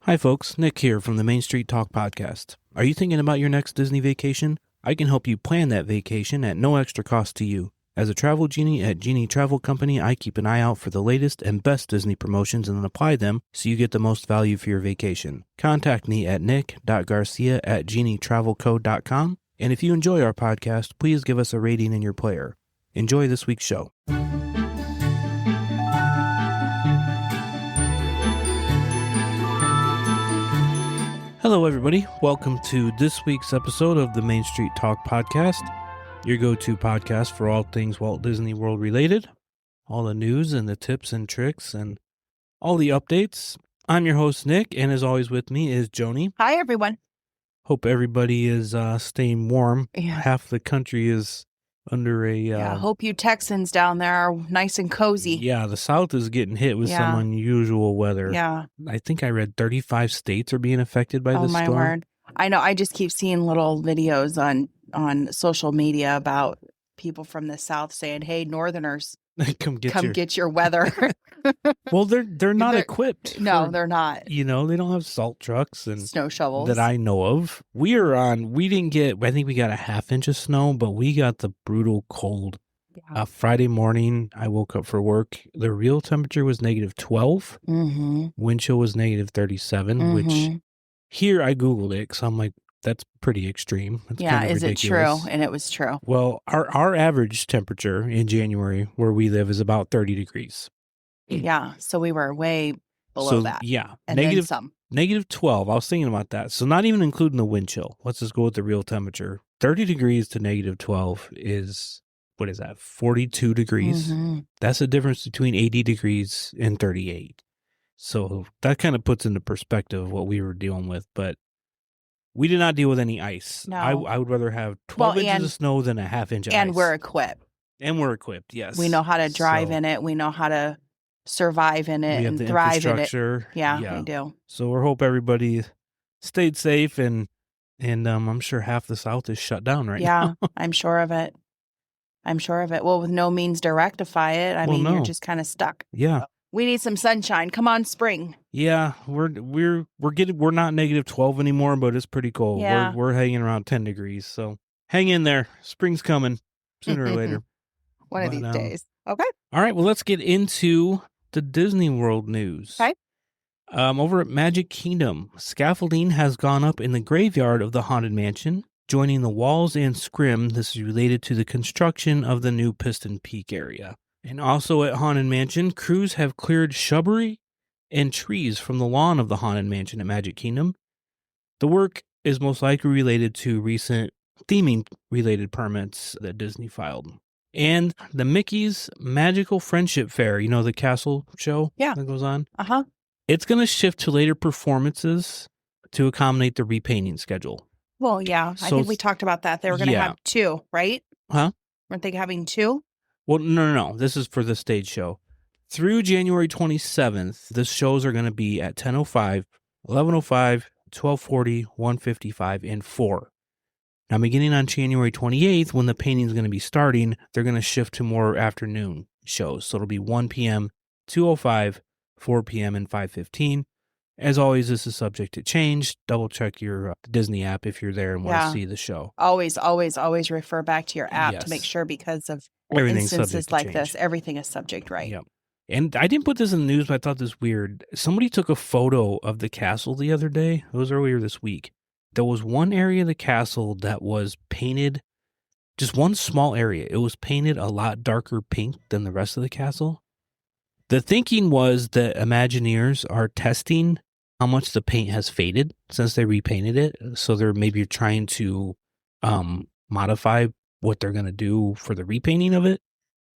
Hi folks, Nick here from the Main Street Talk podcast. Are you thinking about your next Disney vacation? I can help you plan that vacation at no extra cost to you. As a travel genie at Genie Travel Company, I keep an eye out for the latest and best Disney promotions and then apply them so you get the most value for your vacation. Contact me at nick.garcia@genietravelco.com. And if you enjoy our podcast, please give us a rating in your player. Enjoy this week's show. Hello, everybody. Welcome to this week's episode of the Main Street Talk podcast, your go-to podcast for all things Walt Disney World related, all the news and the tips and tricks and all the updates. I'm your host, Nick, and as always with me is Joni. Hi, everyone. Hope everybody is staying warm. Yeah. Half the country is under a... hope you Texans down there are nice and cozy. Yeah, the South is getting hit with some unusual weather. Yeah. I think I read 35 states are being affected by this storm. Oh, my word. I know. I just keep seeing little videos on social media about people from the South saying, hey, Northerners, come get your weather. Well, they're not equipped. No, they're not. You know, they don't have salt trucks and snow shovels that I know of. We didn't get, I think we got a half inch of snow, but we got the brutal cold. Yeah. Friday morning, I woke up for work. The real temperature was -12. Mm-hmm. Wind chill was -37, which here I Googled it because I'm like, that's pretty extreme. That's yeah, kind of is ridiculous. it true? And it was true. Well, our average temperature in January where we live is about 30 degrees. Yeah, so we were way below that. Yeah, and then some. -12. I was thinking about that. So not even including the wind chill. Let's just go with the real temperature. 30 degrees to -12 is, what is that, 42 degrees? Mm-hmm. That's the difference between 80 degrees and 38. So that kind of puts into perspective what we were dealing with. But we did not deal with any ice. No. I would rather have 12 inches of snow than a half inch of ice. And we're equipped. Yes. We know how to drive in it. We know how to survive in it and thrive in it. Yeah, we do. So we hope everybody stayed safe and I'm sure half the South is shut down right now. Yeah, I'm sure of it. Well, with no means to rectify it, you're just kind of stuck. Yeah. We need some sunshine. Come on, spring. Yeah, we're not -12 anymore, but it's pretty cold. Yeah. We're hanging around 10 degrees. So hang in there. Spring's coming sooner or later. One of these days. Okay. All right. Well, let's get into the Disney World news. Okay. Over at Magic Kingdom, scaffolding has gone up in the graveyard of the Haunted Mansion, joining the walls and scrim. This is related to the construction of the new Piston Peak area. And also at Haunted Mansion, crews have cleared shrubbery and trees from the lawn of the Haunted Mansion at Magic Kingdom. The work is most likely related to recent theming-related permits that Disney filed. And the Mickey's Magical Friendship Fair, you know, the castle show that goes on? Uh-huh. It's going to shift to later performances to accommodate the repainting schedule. Well, yeah. I think we talked about that. They were going to have 2, right? Huh? Weren't they having 2? Well, no. This is for the stage show. Through January 27th, the shows are going to be at 10:05, 11:05, 12:40, 1:55, and 4. Now, beginning on January 28th, when the painting is going to be starting, they're going to shift to more afternoon shows. So it'll be 1 p.m., 2:05, 4 p.m., and 5:15. As always, this is subject to change. Double check your Disney app if you're there and want to see the show. Always refer back to your app to make sure, because of instances like this, everything is subject, right? Yep. And I didn't put this in the news, but I thought this was weird. Somebody took a photo of the castle the other day. It was earlier this week. There was one area of the castle that was painted, just one small area. It was painted a lot darker pink than the rest of the castle. The thinking was that Imagineers are testing how much the paint has faded since they repainted it. So they're maybe trying to modify what they're going to do for the repainting of it.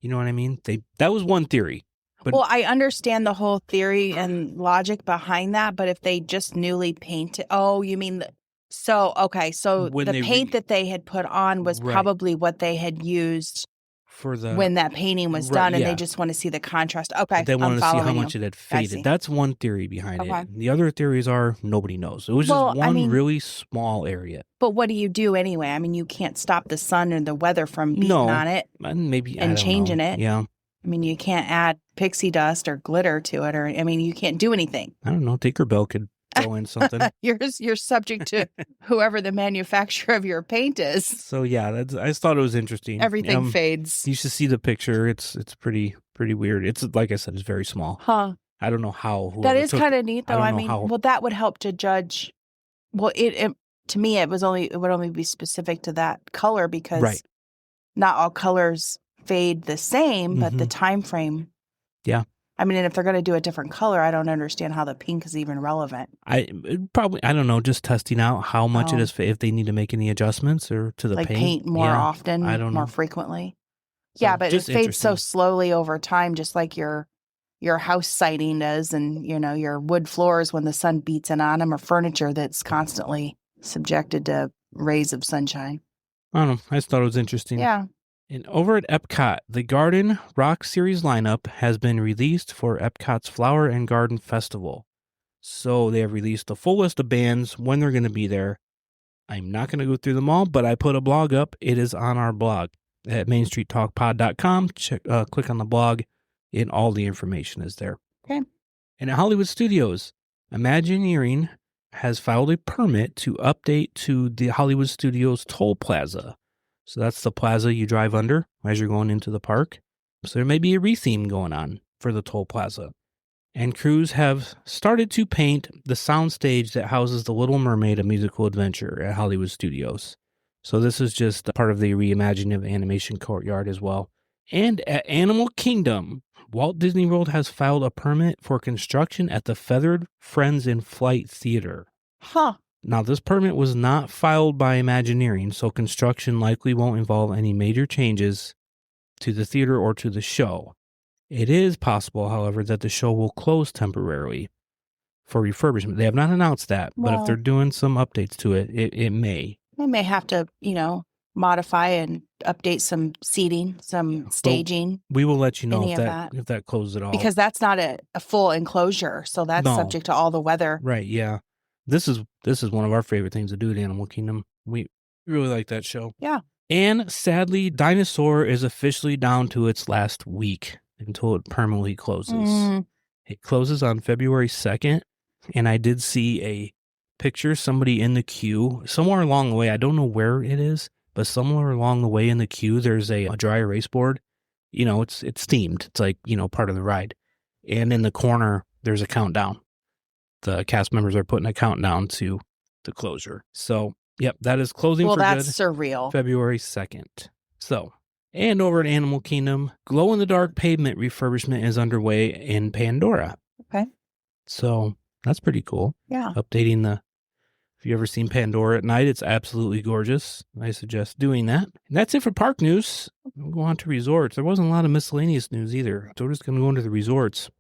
You know what I mean? That was one theory. But, well, I understand the whole theory and logic behind that, but if they just newly painted, you mean so the paint that they had put on was probably what they had used for when that painting was done, and they just want to see the contrast. Okay, they want to see how much it had faded. That's one theory behind it. The other theories are nobody knows. It was just one really small area. But what do you do anyway? I mean, you can't stop the sun or the weather from beating on it, and changing it. Yeah. I mean, you can't add pixie dust or glitter to it, you can't do anything. I don't know. Tinkerbell could throw in something. You're subject to whoever the manufacturer of your paint is. So yeah, I just thought it was interesting. Everything fades. You should see the picture. It's pretty weird. It's like I said, it's very small. Huh. I don't know how. That is kind of neat, though. I mean, well, that would help to judge. Well, it to me, it would only be specific to that color because not all colors fade the same, but the time frame. Yeah. I mean, and if they're going to do a different color, I don't understand how the pink is even relevant. I don't know, just testing out how much it is, if they need to make any adjustments or to the like paint. More often, I don't know. More frequently. So yeah, but it fades so slowly over time, just like your house siding does, and your wood floors when the sun beats in on them, or furniture that's constantly subjected to rays of sunshine. I don't know. I just thought it was interesting. Yeah. And over at Epcot, the Garden Rock Series lineup has been released for Epcot's Flower and Garden Festival. So they have released a full list of bands, when they're going to be there. I'm not going to go through them all, but I put a blog up. It is on our blog at mainstreettalkpod.com. Click on the blog, and all the information is there. Okay. And at Hollywood Studios, Imagineering has filed a permit to update to the Hollywood Studios Toll Plaza. So that's the plaza you drive under as you're going into the park. So there may be a retheme going on for the Toll Plaza. And crews have started to paint the soundstage that houses The Little Mermaid, a musical adventure at Hollywood Studios. So this is just part of the reimagining of the animation courtyard as well. And at Animal Kingdom, Walt Disney World has filed a permit for construction at the Feathered Friends in Flight Theater. Huh. Now, this permit was not filed by Imagineering, so construction likely won't involve any major changes to the theater or to the show. It is possible, however, that the show will close temporarily for refurbishment. They have not announced that, but if they're doing some updates to it, it may. They may have to, modify and update some seating, some staging. We will let you know if that closes at all. Because that's not a full enclosure, so that's subject to all the weather. Right, yeah. This is one of our favorite things to do at Animal Kingdom. We really like that show. Yeah. And sadly, Dinosaur is officially down to its last week until it permanently closes. It closes on February 2nd, and I did see a picture, somebody in the queue, somewhere along the way, I don't know where it is, but somewhere along the way in the queue, there's a dry erase board. It's themed. It's like, part of the ride. And in the corner, there's a countdown. The cast members are putting a countdown to the closure. So, yep, that is closing for good. Well, that's surreal. February 2nd. So, and over at Animal Kingdom, glow-in-the-dark pavement refurbishment is underway in Pandora. Okay. So, that's pretty cool. Yeah. Updating if you've ever seen Pandora at night, it's absolutely gorgeous. I suggest doing that. And that's it for park news. We'll go on to resorts. There wasn't a lot of miscellaneous news either. So we're just going to go into the resorts.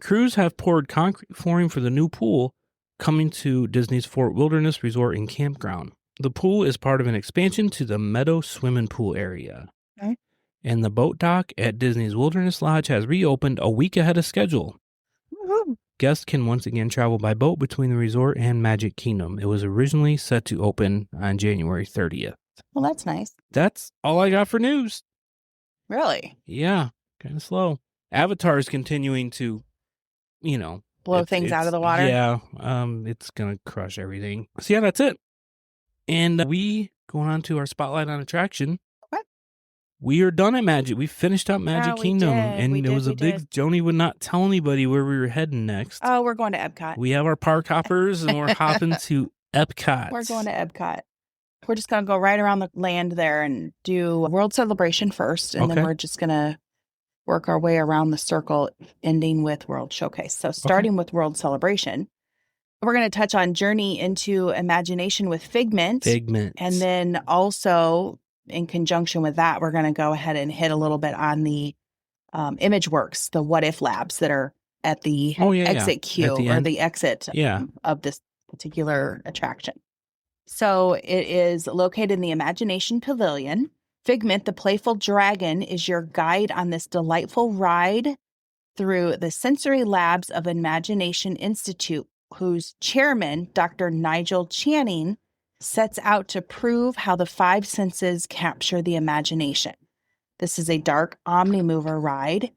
Crews have poured concrete flooring for the new pool coming to Disney's Fort Wilderness Resort and Campground. The pool is part of an expansion to the Meadow Swimming Pool area. Okay. And the boat dock at Disney's Wilderness Lodge has reopened a week ahead of schedule. Woo-hoo. Guests can once again travel by boat between the resort and Magic Kingdom. It was originally set to open on January 30th. Well, that's nice. That's all I got for news. Really? Yeah, kind of slow. Avatar is continuing to blow things out of the water. Yeah, it's gonna crush everything. So yeah, that's it. And we going on to our spotlight on attraction. What? We are done at Magic. We finished up Magic Kingdom, and it was a big. Joni would not tell anybody where we were heading next. Oh, we're going to Epcot. We have our park hoppers, and we're hopping to Epcot. We're going to Epcot. We're just gonna go right around the land there and do World Celebration first, and then we're just gonna work our way around the circle, ending with World Showcase. So starting with World Celebration, we're going to touch on Journey into Imagination with Figment. And then also, in conjunction with that, we're going to go ahead and hit a little bit on the ImageWorks, the What If Labs that are at the exit queue or the exit of this particular attraction. So it is located in the Imagination Pavilion. Figment, the playful dragon, is your guide on this delightful ride through the sensory labs of Imagination Institute, whose chairman, Dr. Nigel Channing, sets out to prove how the five senses capture the imagination. This is a dark omnimover ride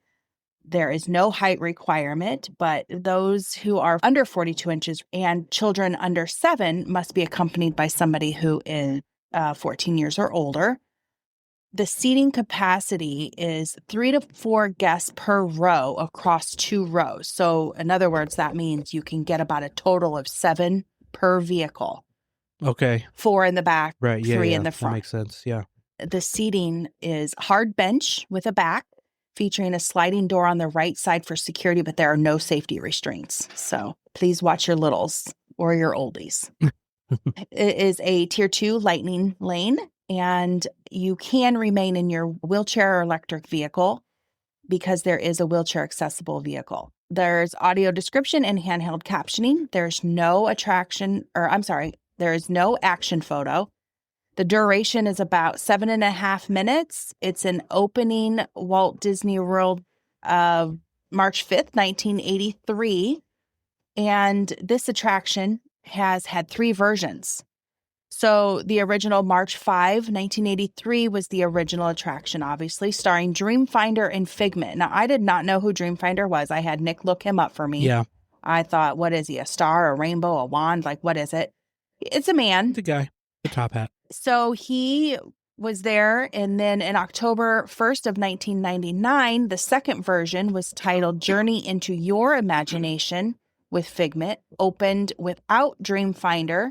There is no height requirement, but those who are under 42 inches and children under 7 must be accompanied by somebody who is 14 years or older. The seating capacity is 3 to 4 guests per row across 2 rows. So in other words, that means you can get about a total of 7 per vehicle. Okay. 4 in the back, right. 3 in the front. That makes sense. Yeah. The seating is hard bench with a back, featuring a sliding door on the right side for security, but there are no safety restraints. So please watch your littles or your oldies. It is a Tier 2 lightning lane, and you can remain in your wheelchair or electric vehicle because there is a wheelchair accessible vehicle. There's audio description and handheld captioning. There's no there is no action photo. The duration is about 7.5 minutes. It's an opening Walt Disney World of March 5th, 1983. And this attraction has had 3 versions. So the original March 5, 1983 was the original attraction, obviously, starring Dreamfinder and Figment. Now, I did not know who Dreamfinder was. I had Nick look him up for me. Yeah. I thought, what is he, a star, a rainbow, a wand? Like, what is it? It's a man. The guy, the top hat. So he was there, and then in October 1st of 1999, the second version was titled Journey into Your Imagination with Figment, opened without Dreamfinder.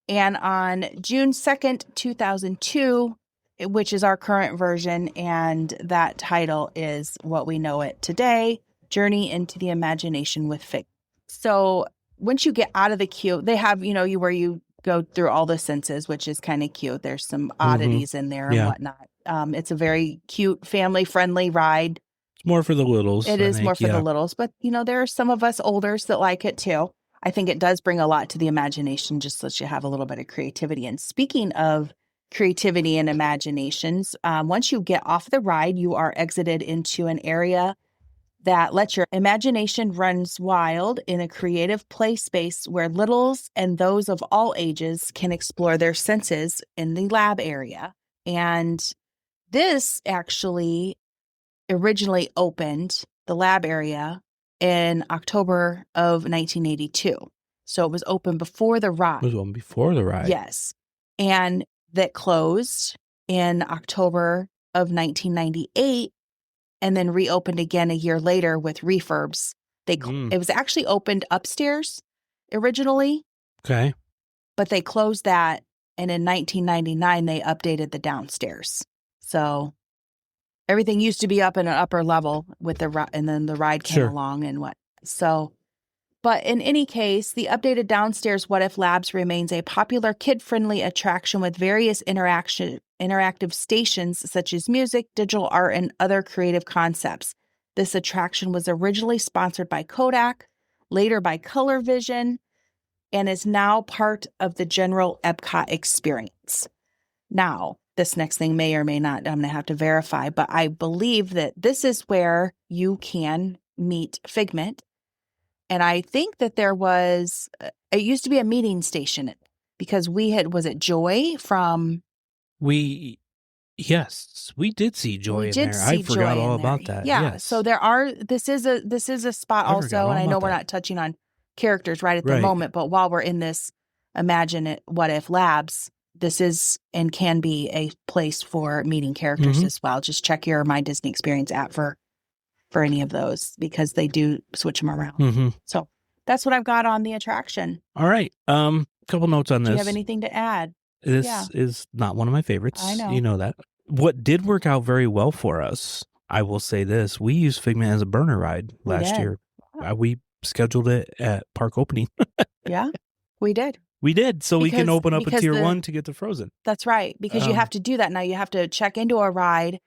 And on June 2nd, 2002, which is our current version, and that title is what we know it today, Journey into the Imagination with Figment. So once you get out of the queue, they have, where you go through all the senses, which is kind of cute. There's some oddities in there and whatnot. It's a very cute, family-friendly ride. It's more for the littles. It is more for the littles, but, there are some of us olders that like it too. I think it does bring a lot to the imagination, just lets you have a little bit of creativity. And speaking of creativity and imaginations, once you get off the ride, you are exited into an area that lets your imagination runs wild in a creative play space where littles and those of all ages can explore their senses in the lab area. And this actually originally opened, the lab area, in October of 1982. So it was open before the ride. It was open before the ride. Yes. And that closed in October of 1998 and then reopened again a year later with refurbs. It was actually opened upstairs originally. Okay. But they closed that, and in 1999 they updated the downstairs. So everything used to be up in an upper level with and then the ride came along and what. So, but in any case, the updated downstairs What If Labs remains a popular kid-friendly attraction with various interactive stations such as music, digital art, and other creative concepts. This attraction was originally sponsored by Kodak, later by Color Vision, and is now part of the general Epcot experience. Now, this next thing may or may not, I'm going to have to verify, but I believe that this is where you can meet Figment. And I think that it used to be a meeting station because was it Joy from... Yes, we did see Joy in there. I forgot all about that. Yeah. Yes. So this is a spot also, and I know we're not touching on characters right at the moment, but while we're in this Imagine It What If Labs, this is and can be a place for meeting characters as well. Just check your My Disney Experience app for any of those because they do switch them around. So that's what I've got on the attraction. All right. Couple notes on this. Do you have anything to add? This is not one of my favorites. I know. You know that. What did work out very well for us, I will say this, we used Figment as a burner ride last year. Wow. We scheduled it at park opening. Yeah, we did. We did, so we can open up a Tier 1 to get to Frozen. That's right, because you have to do that now. You have to check into a ride.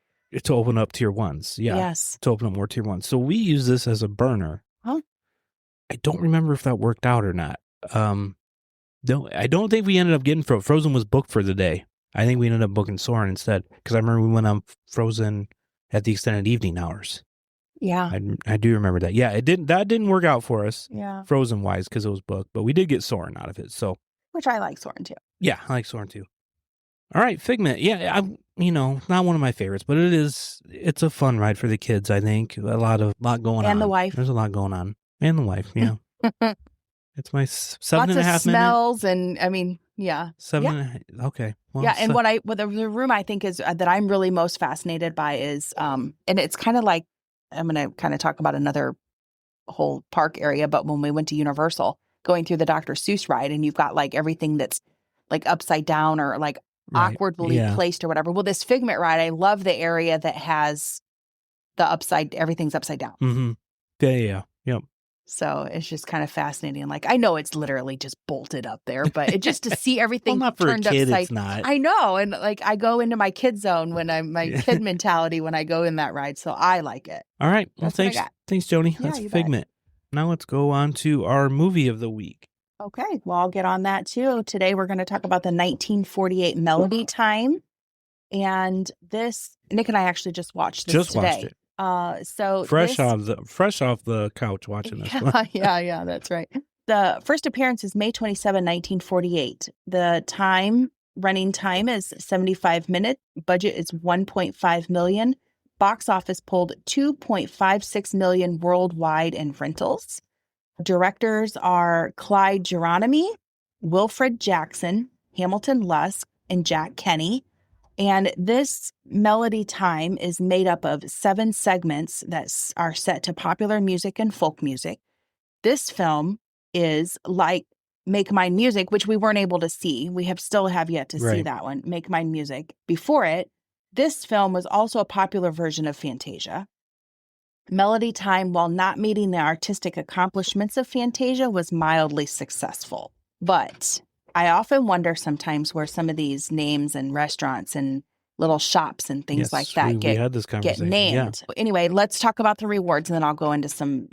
To open up Tier 1s, yeah. Yes. To open up more Tier 1s. So we use this as a burner. Huh? I don't remember if that worked out or not. I don't think we ended up getting Frozen was booked for the day. I think we ended up booking Soarin' instead, because I remember we went on Frozen at the extended evening hours. Yeah. I do remember that. Yeah, that didn't work out for us. Yeah. Frozen wise, because it was booked, but we did get Soarin' out of it. So, which I like Soarin' too. Yeah, I like Soarin' too. All right, Figment. Yeah, not one of my favorites, but it's a fun ride for the kids, I think. A lot going on. And the wife. There's a lot going on. And the wife, yeah. It's my 7.5 minutes. Lots of smells and, yeah. 7.5. Okay. Well, yeah, and what the room I think is that I'm really most fascinated by is, and it's kind of like, I'm going to kind of talk about another whole park area, but when we went to Universal, going through the Dr. Seuss ride, and you've got like everything that's like upside down or like awkwardly placed or whatever. Well, this Figment ride, I love the area that has everything's upside down. Mm-hmm. Yeah. Yep. So it's just kind of fascinating. Like, I know it's literally just bolted up there, but it just to see everything not for turned a kid, upside. It's not. I know. And like, I go into my kid zone when my kid mentality when I go in that ride. So I like it. All right. Well, thanks, Joni. That's Figment. Now let's go on to our movie of the week. Okay. Well, I'll get on that too. Today, we're going to talk about the 1948 Melody Time. And this, Nick and I actually just watched this today. Watched it. So fresh off the couch watching this one. yeah, that's right. The first appearance is May 27, 1948. The running time is 75 minutes. Budget is $1.5 million. Box office pulled $2.56 million worldwide in rentals. Directors are Clyde Geronimi, Wilfred Jackson, Hamilton Lusk, and Jack Kenny. And this Melody Time is made up of 7 segments that are set to popular music and folk music. This film is like Make Mine Music, which we weren't able to see. We still have yet to see that one, Make Mine Music. Before it, this film was also a popular version of Fantasia. Melody Time, while not meeting the artistic accomplishments of Fantasia, was mildly successful. But I often wonder sometimes where some of these names and restaurants and little shops and things like that get named. Yeah. Anyway, let's talk about the rewards, and then I'll go into some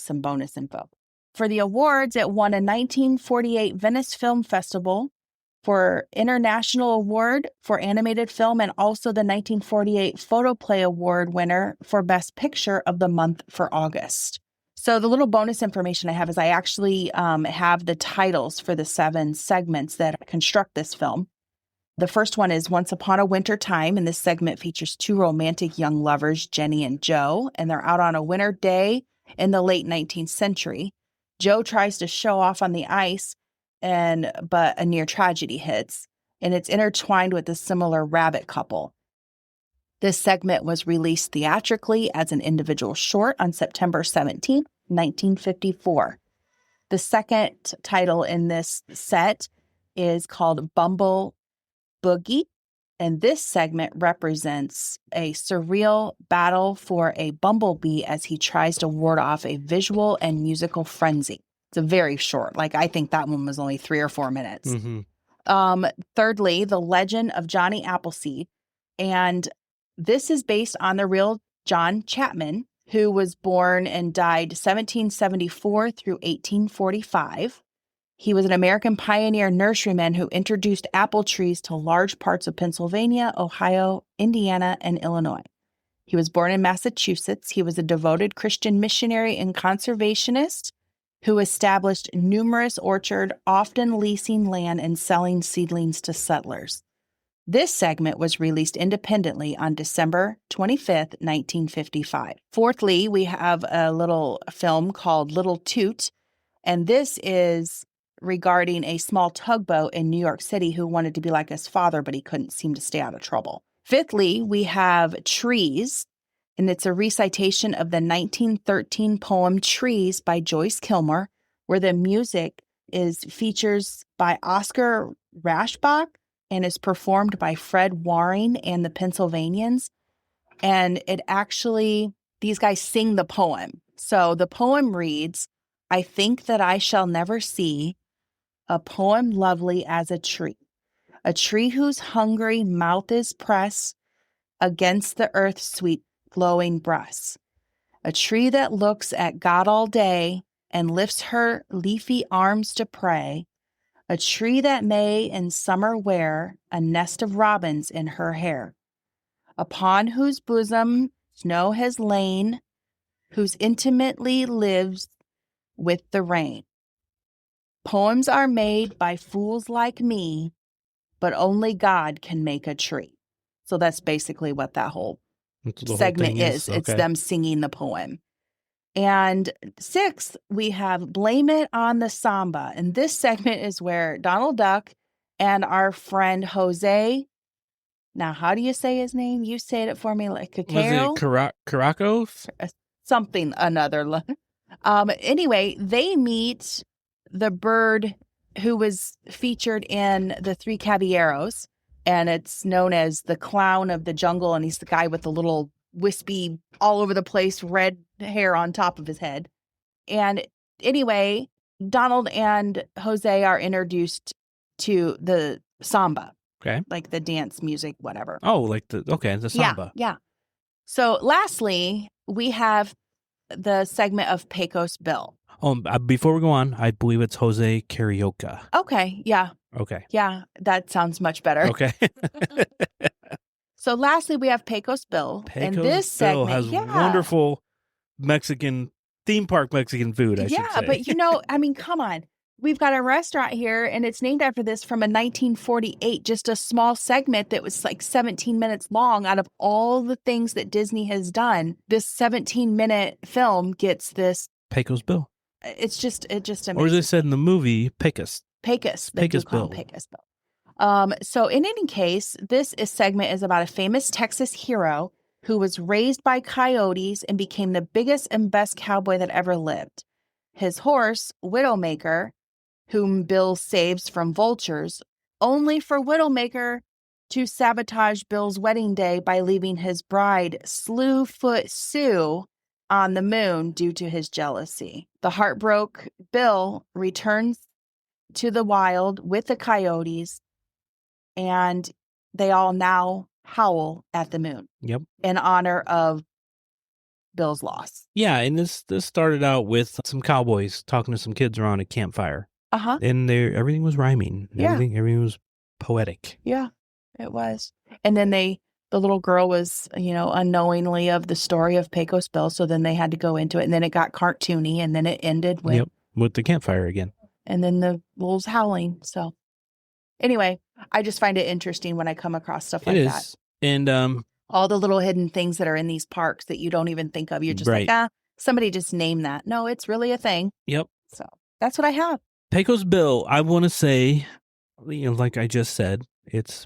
bonus info. For the awards, it won a 1948 Venice Film Festival for International Award for Animated Film, and also the 1948 Photoplay Award winner for Best Picture of the month for August. So the little bonus information I have is I actually have the titles for the 7 segments that construct this film. The first one is Once Upon a Winter Time, and this segment features 2 romantic young lovers, Jenny and Joe, and they're out on a winter day in the late 19th century. Joe tries to show off on the ice, but a near tragedy hits, and it's intertwined with a similar rabbit couple. This segment was released theatrically as an individual short on September 17th, 1954. The second title in this set is called Bumble Boogie, and this segment represents a surreal battle for a bumblebee as he tries to ward off a visual and musical frenzy. It's a very short, I think that one was only 3 or 4 minutes. Mm-hmm. Thirdly, The Legend of Johnny Appleseed, and this is based on the real John Chapman, who was born and died 1774 through 1845. He was an American pioneer nurseryman who introduced apple trees to large parts of Pennsylvania, Ohio, Indiana, and Illinois. He was born in Massachusetts. He was a devoted Christian missionary and conservationist who established numerous orchards, often leasing land and selling seedlings to settlers. This segment was released independently on December 25th, 1955. Fourthly, we have a little film called Little Toot, and this is regarding a small tugboat in New York City who wanted to be like his father, but he couldn't seem to stay out of trouble. Fifthly, we have Trees, and it's a recitation of the 1913 poem Trees by Joyce Kilmer, where the music features by Oscar Rashbach and is performed by Fred Waring and the Pennsylvanians. And these guys sing the poem. So the poem reads, I think that I shall never see a poem lovely as a tree whose hungry mouth is pressed against the earth's sweet glowing breast, a tree that looks at God all day and lifts her leafy arms to pray, a tree that may in summer wear a nest of robins in her hair, upon whose bosom snow has lain, whose intimately lives with the rain. Poems are made by fools like me, but only God can make a tree. So that's basically what that whole segment is. Okay. It's them singing the poem. And 6th, we have Blame It on the Samba. And this segment is where Donald Duck and our friend Jose. Now, how do you say his name? You said it for me like Cacao? Was it Caracos? Something, another. Anyway, they meet the bird who was featured in The Three Caballeros, and it's known as the clown of the jungle, and he's the guy with the little wispy, all over the place, red hair on top of his head. And anyway, Donald and Jose are introduced to the samba. Okay. Like the dance music, whatever. Oh, like the samba. Yeah. So lastly, we have the segment of Pecos Bill. Oh, before we go on, I believe it's Jose Carioca. Okay, yeah. Okay. Yeah, that sounds much better. Okay. So lastly, we have Pecos Bill. Pecos and this segment has wonderful Mexican, theme park Mexican food, I should say. Yeah, but I mean, come on. We've got a restaurant here, and it's named after this from a 1948, just a small segment that was like 17 minutes long. Out of all the things that Disney has done, this 17-minute film gets this. Pecos Bill. It's just amazing. Or as they said in the movie, Pecos. Pecos. Pecos Bill. Pecos Bill. So in any case, this segment is about a famous Texas hero who was raised by coyotes and became the biggest and best cowboy that ever lived. His horse, Widowmaker, whom Bill saves from vultures, only for Widowmaker to sabotage Bill's wedding day by leaving his bride, Slewfoot Sue, on the moon due to his jealousy. The heartbroken Bill returns to the wild with the coyotes, and they all now howl at the moon. Yep. In honor of Bill's loss. Yeah, and this started out with some cowboys talking to some kids around a campfire. Uh-huh. And everything was rhyming. Yeah. Everything was poetic. Yeah, it was. And then the little girl was, unknowingly of the story of Pecos Bill. So then they had to go into it, and then it got cartoony, and then it ended with the campfire again. And then the wolves howling. So anyway, I just find it interesting when I come across stuff like that. It is. And all the little hidden things that are in these parks that you don't even think of. You're just like, somebody just named that. No, it's really a thing. Yep. So that's what I have. Pecos Bill, I want to say, like I just said, it's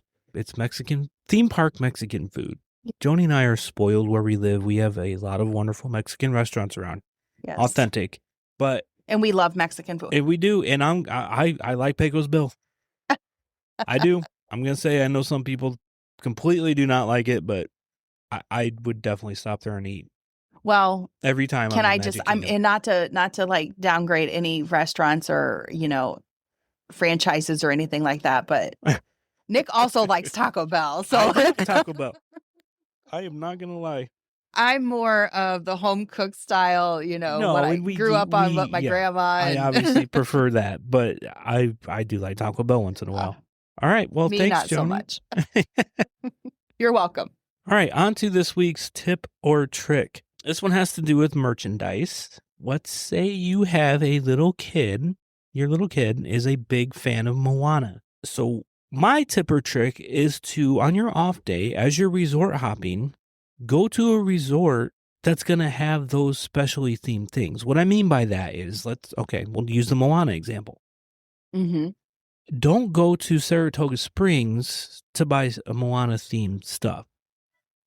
Mexican, theme park Mexican food. Joni and I are spoiled where we live. We have a lot of wonderful Mexican restaurants around. Yes. Authentic. And we love Mexican food. And we do. And I like Pecos Bill. I do. I'm going to say I know some people completely do not like it, but I would definitely stop there and eat. Well, every time. Can I just, and not to like downgrade any restaurants or, franchises or anything like that, but Nick also likes Taco Bell. So I like Taco Bell. I am not going to lie. I'm more of the home cooked style, what I grew up on, what my grandma. I obviously prefer that, but I do like Taco Bell once in a while. All right. Well, thanks, not Joni. So much. You're welcome. All right. On to this week's tip or trick. This one has to do with merchandise. Let's say you have a little kid. Your little kid is a big fan of Moana. So my tip or trick is to, on your off day, as you're resort hopping, go to a resort that's going to have those specially themed things. What I mean by that is, we'll use the Moana example. Mm-hmm. Don't go to Saratoga Springs to buy a Moana themed stuff.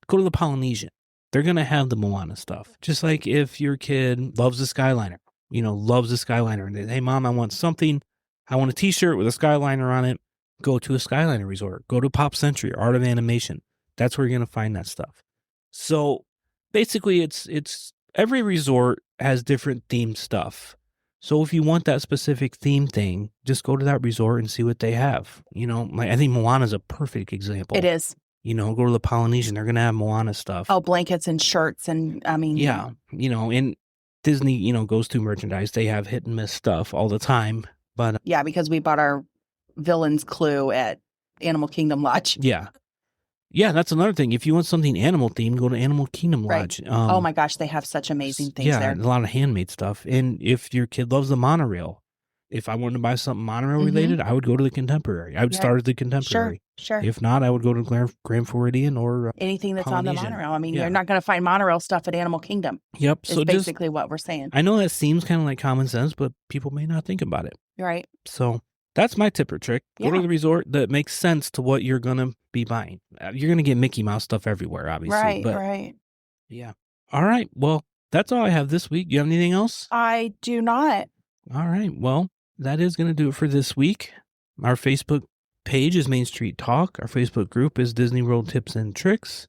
Go to the Polynesian. They're going to have the Moana stuff. Just like if your kid loves the Skyliner, and they, hey, Mom, I want something. I want a t-shirt with a Skyliner on it. Go to a Skyliner resort. Go to Pop Century, Art of Animation. That's where you're going to find that stuff. So basically it's every resort has different themed stuff. So if you want that specific theme thing, just go to that resort and see what they have. I think Moana is a perfect example. It is. Go to the Polynesian. They're going to have Moana stuff. Oh, blankets and shirts. And I mean, yeah, and Disney, goes through merchandise. They have hit and miss stuff all the time. But yeah, because we bought our villain's clue at Animal Kingdom Lodge. Yeah. Yeah, that's another thing. If you want something animal themed, go to Animal Kingdom Lodge. Right. Oh my gosh, they have such amazing things there. Yeah, a lot of handmade stuff. And if your kid loves the monorail, if I wanted to buy something monorail related, I would go to the Contemporary. I would start at the Contemporary. Sure. If not, I would go to Grand Floridian or anything that's Polynesian. on the monorail. I mean, you're not going to find monorail stuff at Animal Kingdom. Yep. So basically what we're saying. I know that seems kind of like common sense, but people may not think about it. Right. So that's my tip or trick. Go to the resort that makes sense to what you're going to be buying. You're going to get Mickey Mouse stuff everywhere, obviously. Right. Yeah. All right. Well, that's all I have this week. Do you have anything else? I do not. All right. Well, that is going to do it for this week. Our Facebook page is Main Street Talk. Our Facebook group is Disney World Tips and Tricks.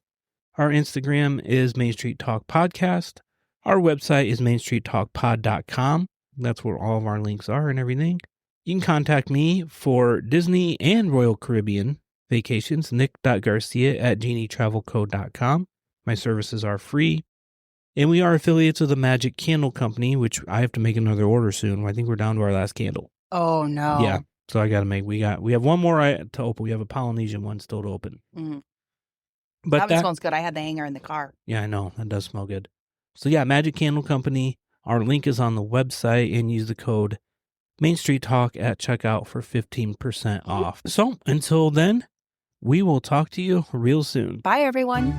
Our Instagram is Main Street Talk Podcast. Our website is mainstreettalkpod.com. That's where all of our links are and everything. You can contact me for Disney and Royal Caribbean vacations, nick.garcia@genietravelco.com. My services are free. And we are affiliates of the Magic Candle Company, which I have to make another order soon. I think we're down to our last candle. Oh, no. Yeah. So I got to make, we have one more to open. We have a Polynesian one still to open. Mm-hmm. But that smells good. I had the hanger in the car. Yeah, I know. That does smell good. So yeah, Magic Candle Company. Our link is on the website, and use the code Main Street Talk at checkout for 15% off. So until then, we will talk to you real soon. Bye, everyone.